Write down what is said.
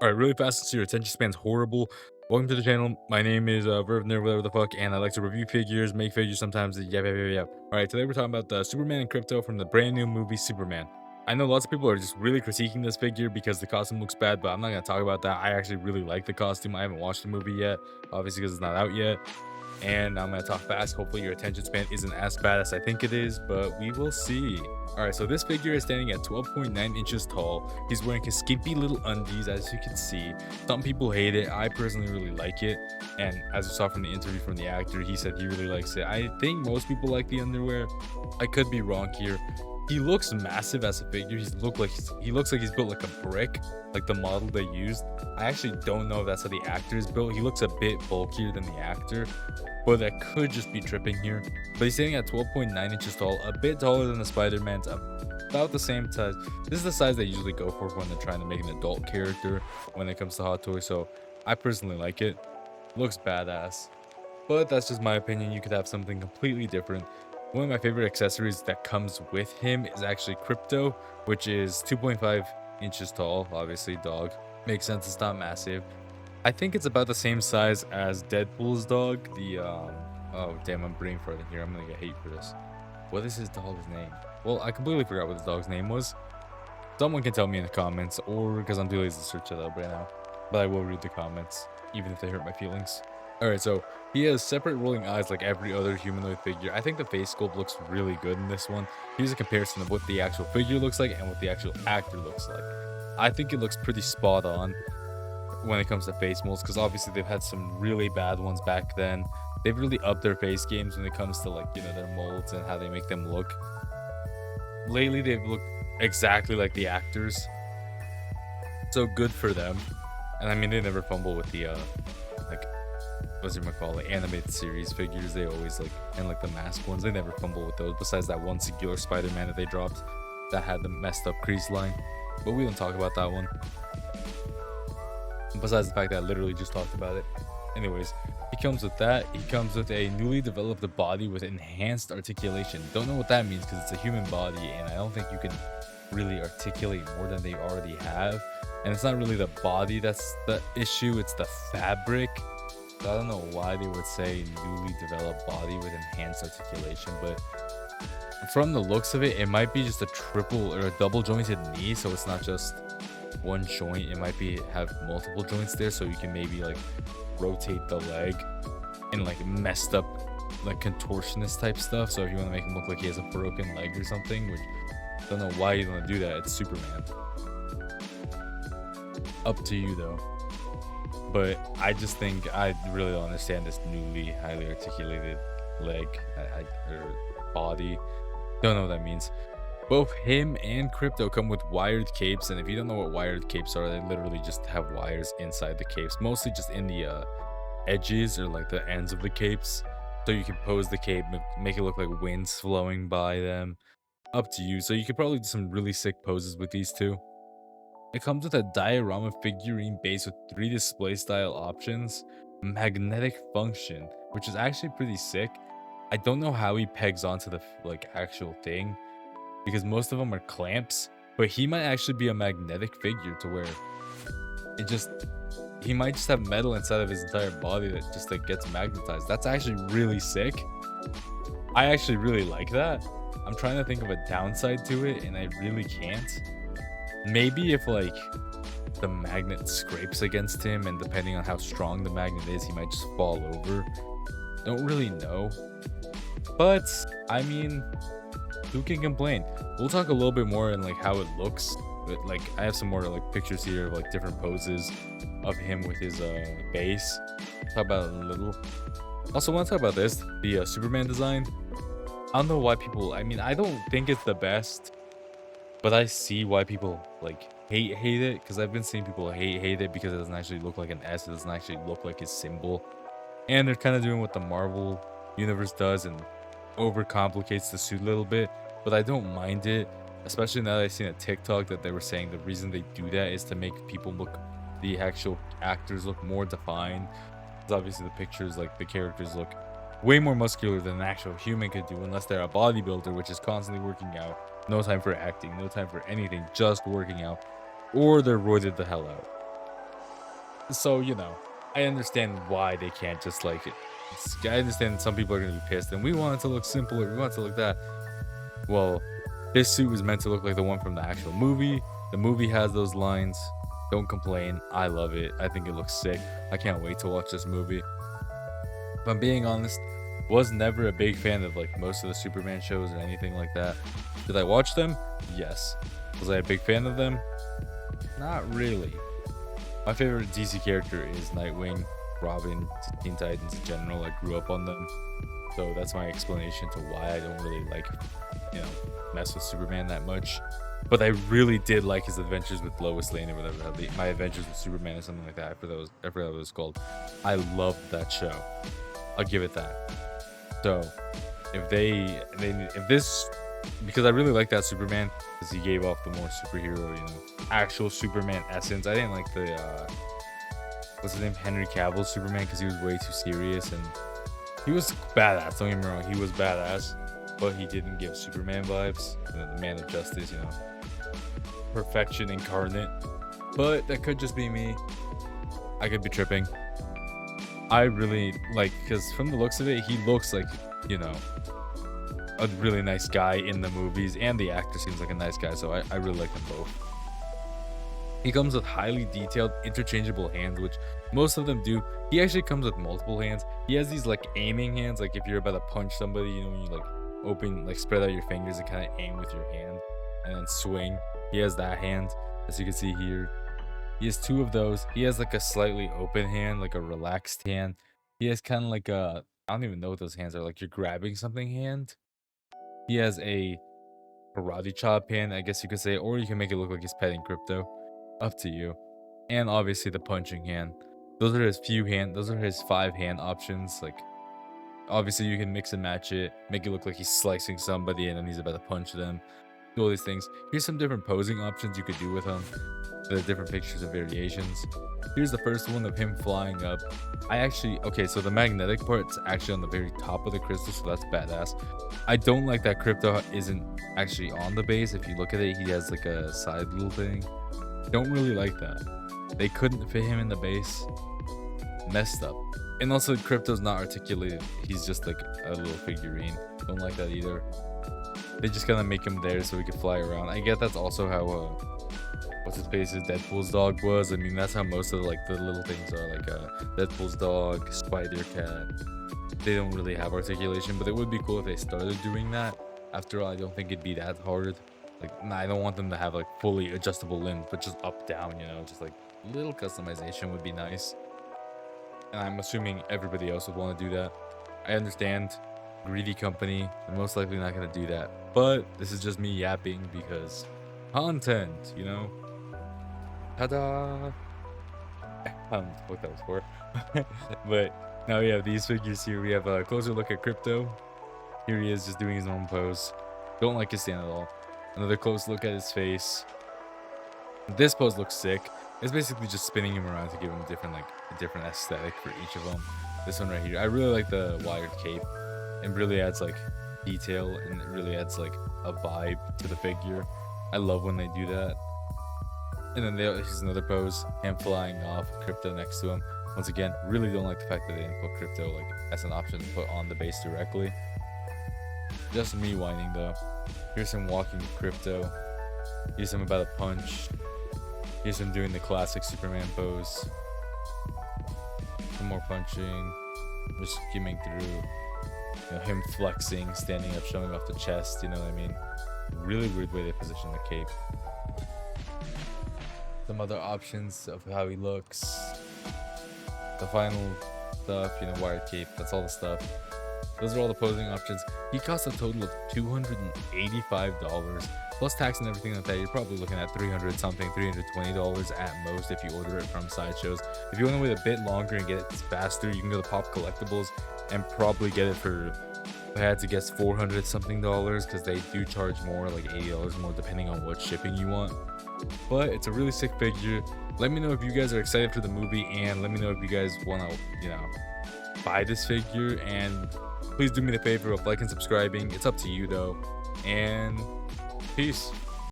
All right, really fast since your attention span's horrible. Welcome to the channel. My name is Verv Nerd, whatever the fuck, and I like to review figures, make figures sometimes. Yeah. All right, today we're talking about the Superman and Crypto from the brand new movie Superman. I know lots of people are just really critiquing this figure because the costume looks bad, but I'm not gonna talk about that. I actually really like the costume. I haven't watched the movie yet, obviously because it's not out yet. And I'm gonna talk fast. Hopefully your attention span isn't as bad as I think it is, but we will see. All right, so this figure is standing at 12.9 inches tall. He's wearing his skimpy little undies, as you can see. Some people hate it. I personally really like it, and as you saw from the interview from the actor, he said he really likes it. I think most people like the underwear. I could be wrong here. He looks massive as a figure. He looks like he's built like a brick, like the model they used. I actually don't know if that's how the actor is built. He looks a bit bulkier than the actor, but that could just be tripping here. But he's standing at 12.9 inches tall, a bit taller than the Spider-Man's, about the same size. This is the size they usually go for when they're trying to make an adult character when it comes to Hot Toys. So I personally like it. Looks badass. But that's just my opinion. You could have something completely different. One of my favorite accessories that comes with him is actually Crypto, which is 2.5 inches tall. Obviously, dog. Makes sense, it's not massive. I think it's about the same size as Deadpool's dog. Oh damn, I'm brain farting here. I'm gonna get hate for this. What is his dog's name? Well, I completely forgot what his dog's name was. Someone can tell me in the comments, or because I'm too lazy to search it up right now. But I will read the comments, even if they hurt my feelings. Alright, so he has separate rolling eyes like every other humanoid figure. I think the face sculpt looks really good in this one. Here's a comparison of what the actual figure looks like and what the actual actor looks like. I think it looks pretty spot on when it comes to face molds, because obviously they've had some really bad ones back then. They've really upped their face games when it comes to, like, you know, their molds and how they make them look. Lately they've looked exactly like the actors, so good for them. And I mean, they never fumble with the like, what's it called, like animated series figures. They always, like, and like the mask ones, they never fumble with those, besides that one singular Spider-Man that they dropped that had the messed up crease line, but we don't talk about that one. Besides the fact that I literally just talked about it. Anyways, he comes with that. He comes with a newly developed body with enhanced articulation. Don't know what that means because it's a human body, and I don't think you can really articulate more than they already have. And it's not really the body that's the issue, it's the fabric. So I don't know why they would say newly developed body with enhanced articulation, but from the looks of it, it might be just a triple or a double jointed knee, so it's not just one joint. It might be have multiple joints there, so you can maybe like rotate the leg and like messed up like contortionist type stuff. So if you want to make him look like he has a broken leg or something, which I don't know why you want to do that, it's Superman. Up to you though. But I just think I really don't understand this newly highly articulated leg or body. Don't know what that means. Both him and Crypto come with wired capes, and if you don't know what wired capes are, they literally just have wires inside the capes, mostly just in the edges or like the ends of the capes, so you can pose the cape, make it look like winds flowing by them. Up to you. So you could probably do some really sick poses with these two. It comes with a diorama figurine base with 3 display style options, magnetic function, which is actually pretty sick. I don't know how he pegs onto the like actual thing, because most of them are clamps, but he might actually be a magnetic figure to where it just, he might just have metal inside of his entire body that just like gets magnetized. That's actually really sick. I actually really like that. I'm trying to think of a downside to it, and I really can't. Maybe if like the magnet scrapes against him, and depending on how strong the magnet is, he might just fall over. Don't really know, but I mean, who can complain? We'll talk a little bit more in like how it looks, but like I have some more like pictures here of like different poses of him with his base. Talk about it a little. Also want to talk about this, the Superman design. I don't know why people, I mean, I don't think it's the best, but I see why people like hate it, because I've been seeing people hate it because it doesn't actually look like an S. It doesn't actually look like his symbol, and they're kind of doing what the Marvel universe does and overcomplicates the suit a little bit. But I don't mind it, especially now that I've seen a TikTok that they were saying the reason they do that is to make people look, the actual actors look more defined. Because obviously the pictures, like the characters look way more muscular than an actual human could do, unless they're a bodybuilder, which is constantly working out. No time for acting, no time for anything, just working out. Or they're roided the hell out. So, I understand why they can't just like it. I understand some people are gonna be pissed, and we want it to look simpler. We want it to look that. Well, this suit was meant to look like the one from the actual movie. The movie has those lines. Don't complain. I love it. I think it looks sick. I can't wait to watch this movie. If I'm being honest, was never a big fan of like most of the Superman shows or anything like that. Did I watch them? Yes. Was I a big fan of them? Not really. My favorite DC character is Nightwing, Robin, Teen Titans in general. I grew up on them. So that's my explanation to why I don't really like, mess with Superman that much. But I really did like his adventures with Lois Lane or whatever. My adventures with Superman or something like that. I forgot what it was called. I loved that show. I'll give it that. So if if this, because I really like that Superman, because he gave off the more superhero, actual Superman essence. I didn't like the what's his name, Henry Cavill Superman, because he was way too serious, and he was badass. Don't get me wrong, he was badass, but he didn't give Superman vibes. The Man of Justice, perfection incarnate. But that could just be me. I could be tripping. I really like, because from the looks of it, he looks like, a really nice guy in the movies, and the actor seems like a nice guy, so I really like them both. He comes with highly detailed interchangeable hands, which most of them do. He actually comes with multiple hands. He has these like aiming hands, like if you're about to punch somebody, when you spread out your fingers and kind of aim with your hand and then swing. He has that hand, as you can see here. He has two of those. He has like a slightly open hand, like a relaxed hand. He has kind of like a, I don't even know what those hands are, like you're grabbing something hand. He has a karate chop hand, I guess you could say, or you can make it look like he's petting Crypto. Up to you. And obviously the punching hand. Those are his 5 hand options. Like, obviously you can mix and match it, make it look like he's slicing somebody and then he's about to punch them. Do all these things. Here's some different posing options you could do with him. The different pictures of variations. Here's the first one of him flying up. So the magnetic part's actually on the very top of the crystal, so that's badass. I don't like that Crypto isn't actually on the base. If you look at it, he has like a side little thing. Don't really like that. They couldn't fit him in the base. Messed up. And also Crypto's not articulated. He's just like a little figurine. Don't like that either. They just kind of make him there so he could fly around. I get that's also how what's his face, Deadpool's dog was. I mean, that's how most of the little things are, like Deadpool's dog, Spider Cat. They don't really have articulation, but it would be cool if they started doing that. After all, I don't think it'd be that hard. Like, I don't want them to have like fully adjustable limbs, but just up down, just like little customization would be nice. And I'm assuming everybody else would want to do that. I understand, greedy company, they're most likely not going to do that, but this is just me yapping because content, Ta-da! I don't know what that was for. But now we have these figures here. We have a closer look at Crypto. Here he is just doing his own pose. Don't like his stand at all. Another close look at his face. This pose looks sick. It's basically just spinning him around to give him a different aesthetic for each of them. This one right here, I really like the wired cape. It really adds like detail, and it really adds like a vibe to the figure. I love when they do that. And then here's another pose, him flying off, Crypto next to him. Once again, really don't like the fact that they didn't put Crypto like as an option to put on the base directly. Just me whining though. Here's him walking with Crypto. Here's him about to punch. Here's him doing the classic Superman pose. Some more punching. Just skimming through. Him flexing, standing up, showing off the chest. You know what I mean? Really weird way they position the cape. Some other options of how he looks. The final stuff, wired cape. That's all the stuff. Those are all the posing options. He costs a total of $285 plus tax and everything like that. You're probably looking at $300 something, $320 at most if you order it from Sideshows. If you want to wait a bit longer and get it faster, you can go to Pop Collectibles and probably get it for, if I had to guess, $400 something, because they do charge more, like $80 more, depending on what shipping you want. But it's a really sick figure. Let me know if you guys are excited for the movie, and let me know if you guys want to, buy this figure. And please do me the favor of liking and subscribing. It's up to you though. And peace.